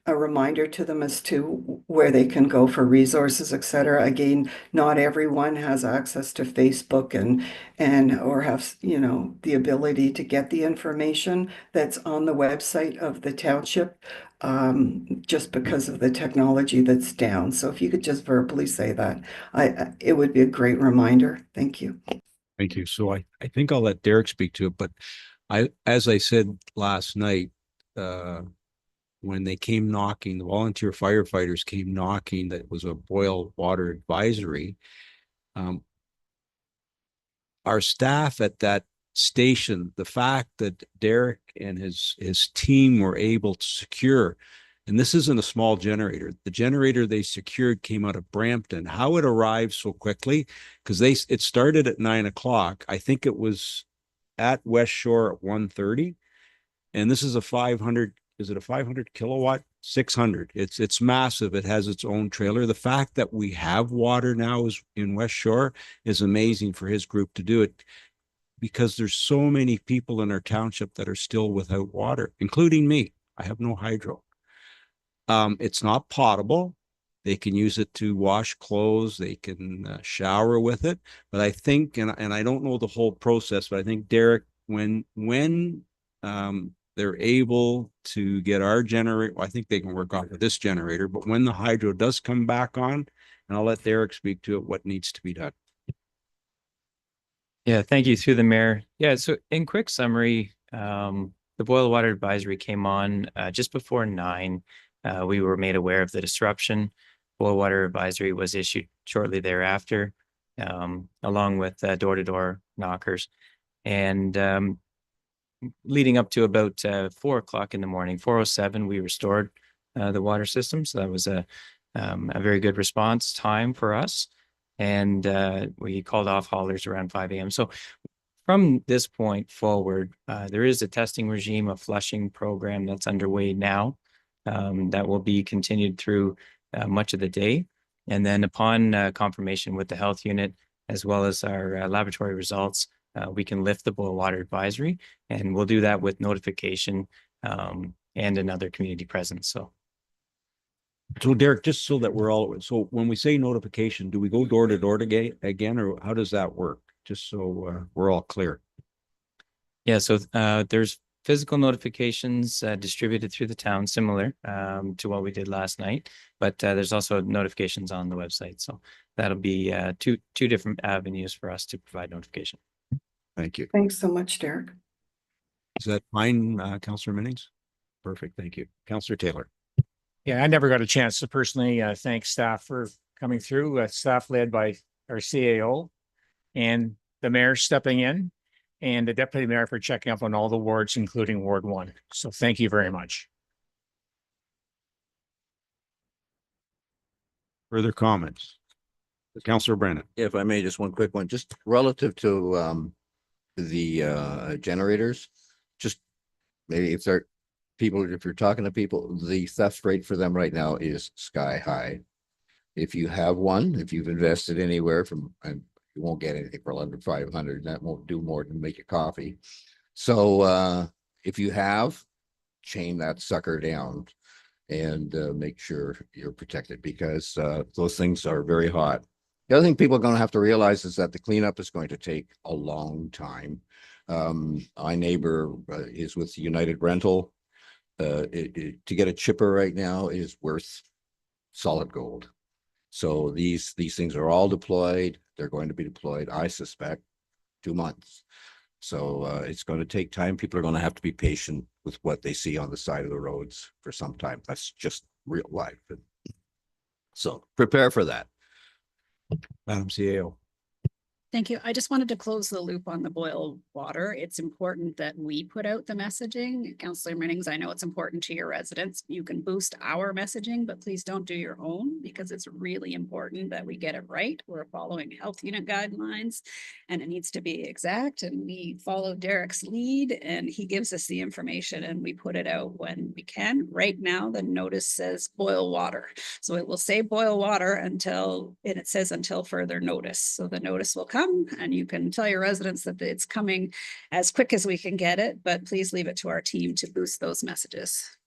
a reminder to them as to where they can go for resources, et cetera. Again, not everyone has access to Facebook and or have, you know, the ability to get the information that's on the website of the township, just because of the technology that's down. So if you could just verbally say that, it would be a great reminder. Thank you. Thank you. So I think I'll let Derek speak to it, but as I said last night, when they came knocking, the volunteer firefighters came knocking, that was a boil water advisory. Our staff at that station, the fact that Derek and his team were able to secure, and this isn't a small generator, the generator they secured came out of Brampton. How it arrived so quickly, because it started at 9 o'clock. I think it was at West Shore at 1:30. And this is a 500, is it a 500 kilowatt? 600. It's massive. It has its own trailer. The fact that we have water now is in West Shore is amazing for his group to do it, because there's so many people in our township that are still without water, including me. I have no hydro. It's not potable. They can use it to wash clothes. They can shower with it. But I think, and I don't know the whole process, but I think, Derek, when they're able to get our generator, I think they can work off of this generator, but when the hydro does come back on, and I'll let Derek speak to it, what needs to be done. Yeah, thank you, through the mayor. Yeah, so in quick summary, the boil water advisory came on just before 9. We were made aware of the disruption. Boil water advisory was issued shortly thereafter, along with door-to-door knockers. And leading up to about 4 o'clock in the morning, 4:07, we restored the water system. So that was a very good response time for us. And we called off haulers around 5 a.m. So from this point forward, there is a testing regime, a flushing program that's underway now that will be continued through much of the day. And then upon confirmation with the health unit, as well as our laboratory results, we can lift the boil water advisory, and we'll do that with notification and another community presence. So Derek, just so that we're all, so when we say notification, do we go door to door again, or how does that work? Just so we're all clear. yeah, so there's physical notifications distributed through the town, similar to what we did last night, but there's also notifications on the website. So that'll be two different avenues for us to provide notification. Thank you. Thanks so much, Derek. Is that fine, Councillor Minnings? Perfect. Thank you. Councillor Taylor. Yeah, I never got a chance to personally thank staff for coming through, staff led by our CAO and the mayor stepping in, and the deputy mayor for checking up on all the wards, including Ward 1. So thank you very much. Further comments? Councillor Brennan. If I may, just one quick one, just relative to the generators, just maybe if they're people, if you're talking to people, the theft rate for them right now is sky high. If you have one, if you've invested anywhere from, and you won't get anything for under 500, that won't do more than make you coffee. So if you have, chain that sucker down and make sure you're protected, because those things are very hot. The other thing people are going to have to realize is that the cleanup is going to take a long time. My neighbor is with United Rental. To get a chipper right now is worth solid gold. So these things are all deployed. They're going to be deployed, I suspect, 2 months. So it's going to take time. People are going to have to be patient with what they see on the side of the roads for some time. That's just real life. So prepare for that. Madam CAO. Thank you. I just wanted to close the loop on the boil water. It's important that we put out the messaging. Councillor Minnings, I know it's important to your residents. You can boost our messaging, but please don't do your own, because it's really important that we get it right. We're following health unit guidelines and it needs to be exact. And we follow Derek's lead and he gives us the information and we put it out when we can. Right now, the notice says boil water. So it will say boil water until, and it says until further notice. So the notice will come and you can tell your residents that it's coming as quick as we can get it, but please leave it to our team to boost those messages.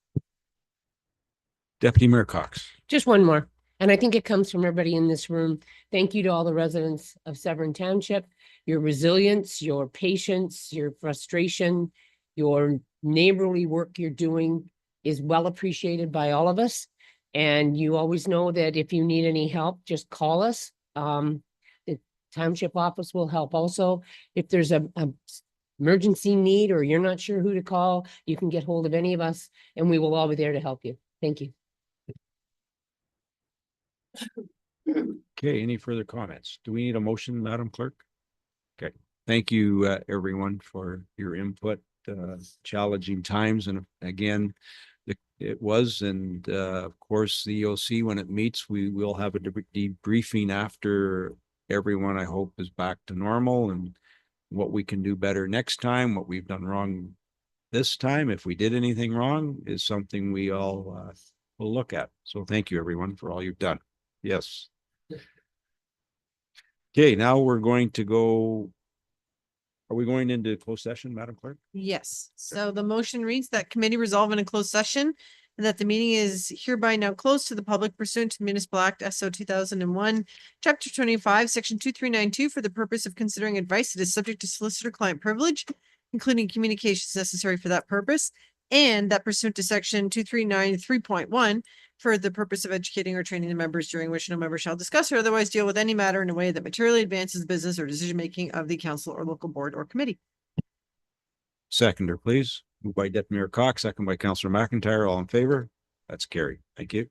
Deputy Mayor Cox. Just one more, and I think it comes from everybody in this room. Thank you to all the residents of Severn Township. Your resilience, your patience, your frustration, your neighborly work you're doing is well appreciated by all of us. And you always know that if you need any help, just call us. The township office will help also. If there's a emergency need or you're not sure who to call, you can get hold of any of us and we will all be there to help you. Thank you. Okay, any further comments? Do we need a motion, Madam Clerk? Okay, thank you, everyone, for your input, challenging times, and again, it was, and of course, the EOC, when it meets, we will have a debriefing after everyone, I hope, is back to normal, and what we can do better next time, what we've done wrong this time, if we did anything wrong, is something we all will look at. So thank you, everyone, for all you've done. Yes. Okay, now we're going to go. Are we going into closed session, Madam Clerk? Yes, so the motion reads that committee resolve in a closed session and that the meeting is hereby now closed to the public pursuant to the Municipal Act SO 2001, Chapter 25, Section 2392, for the purpose of considering advice that is subject to solicitor-client privilege, including communications necessary for that purpose, and that pursuant to Section 2393.1, for the purpose of educating or training the members, during which no member shall discuss or otherwise deal with any matter in a way that materially advances the business or decision-making of the council or local board or committee. Seconder, please. Moved by Deputy Mayor Cox, second by Councillor McIntyre. All in favor? That's carried. Thank you.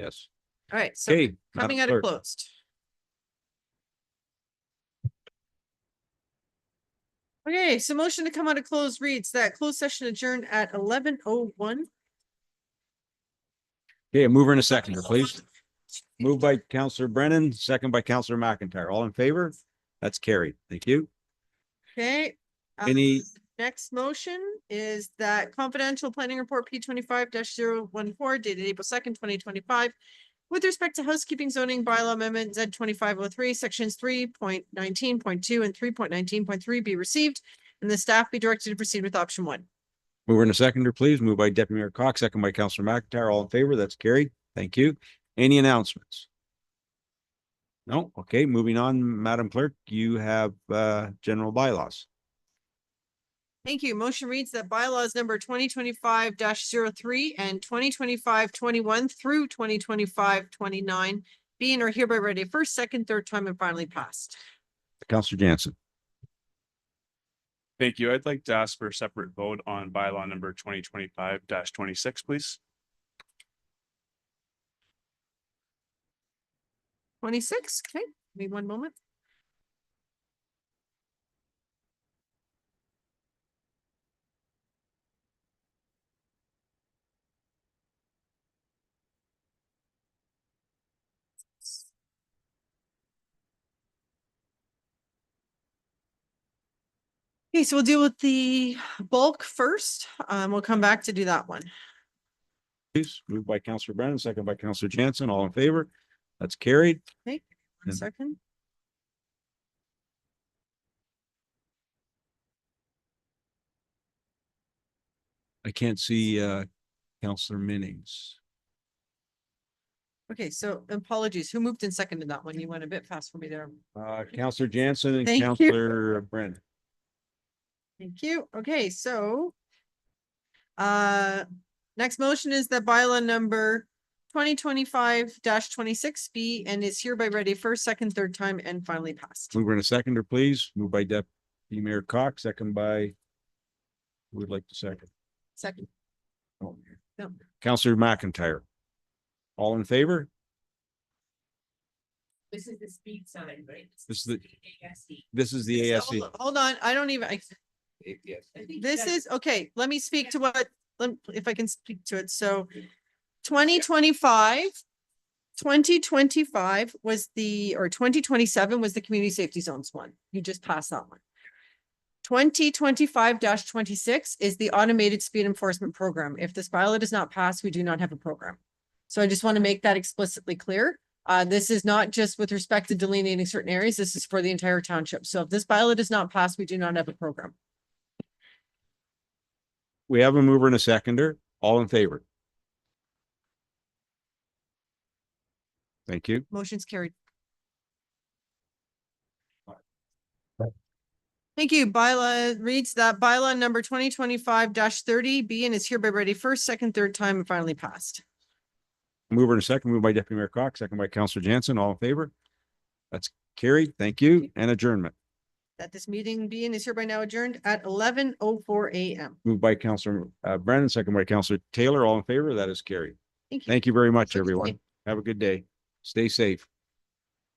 Yes. All right, so Okay. coming Madam out of Clerk. closed. Okay, so motion to come out of closed reads that closed session adjourned at 11:01. Okay, a mover and a seconder, please. Moved by Counselor Brennan, second by Counselor McIntyre. All in favor? That's carried. Thank you. Okay. Any- Next motion is that confidential planning report P25-014 dated April 2nd, 2025. With respect to housekeeping zoning bylaw amendment Z 2503, sections 3.19.2 and 3.19.3 be received, and the staff be directed to proceed with option 1. Mover and a seconder, please. Moved by Deputy Mayor Cox, second by Counselor McIntyre. All in favor? That's carried. Thank you. Any announcements? No? Okay, moving on. Madam Clerk, you have general bylaws. Thank you. Motion reads that bylaws number 2025-03 and 2025-21 through 2025-29 be and are hereby read a first, second, third time and finally passed. Counselor Jansen. Thank you. I'd like to ask for a separate vote on bylaw number 2025-26, please. 26, okay, give me one moment. Okay, so we'll deal with the bulk first. We'll come back to do that one. Please, moved by Counselor Brennan, second by Counselor Jansen. All in favor? That's carried. Okay, one And- second. I can't see Counselor Minnings. Okay, so apologies. Who moved and seconded that one? You went a bit fast for me there. Counselor Jansen and Thank you. Counselor Brennan. Thank you. Okay, so next motion is that bylaw number 2025-26 be and is hereby read a first, second, third time and finally passed. Mover and a seconder, please. Moved by Deputy Mayor Cox, second by who would like to second? Second. Oh, No. Counselor McIntyre. All in favor? This is the speed sign, right? This is the ASC. Hold on, I don't even, this is, okay, let me speak to what, if I can speak to it. So 2025 was the, or 2027 was the community safety zones one. You just passed that one. 2025-26 is the automated speed enforcement program. If this bylaw does not pass, we do not have a program. So I just want to make that explicitly clear. This is not just with respect to delineating certain areas. This is for the entire township. So if this bylaw does not pass, we do not have a program. We have a mover and a seconder. All in favor? Thank you. Motion's carried. Thank you. Bylaw reads that bylaw number 2025-30 be and is hereby ready first, second, third time and finally passed. Mover and a second, moved by Deputy Mayor Cox, second by Counselor Jansen. All in favor? That's carried. Thank you. And adjournment. That this meeting be and is hereby now adjourned at 11:04 a.m. Moved by Counselor Brennan, second by Counselor Taylor. All in favor? That is carried. Thank you. Thank you very much, Have a good everyone. day. Have a good day. Stay safe.